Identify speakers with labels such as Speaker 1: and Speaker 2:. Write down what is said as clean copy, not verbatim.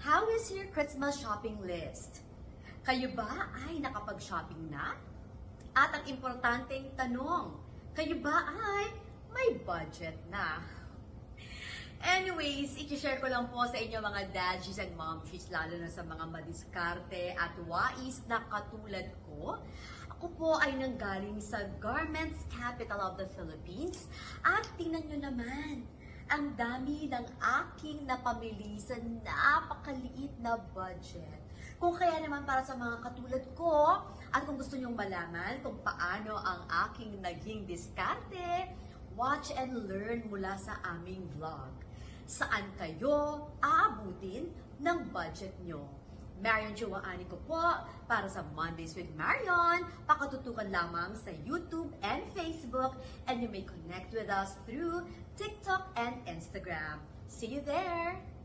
Speaker 1: How is your Christmas shopping list? Kayo ba ay nakapag-shopping na? At ang importanteng tanong, kayo ba ay may budget na? Anyways, i-share ko lang po sa inyo mga dadgies and momshies, lalo na sa mga madiskarte at wais na katulad ko. Ako po ay nanggaling sa Garments Capital of the Philippines at tingnan nyo naman, ang dami ng aking napamili sa napakaliit na budget. Kung kaya naman para sa mga katulad ko at kung gusto nyong malaman kung paano ang aking naging diskarte, watch and learn mula sa aming vlog. Saan kayo aabutin ng budget nyo? Marion Chuwaani ko po para sa Mondays with Marion. Pakatutukan lamang sa YouTube and Facebook, and you may connect with us through TikTok and Instagram. See you there!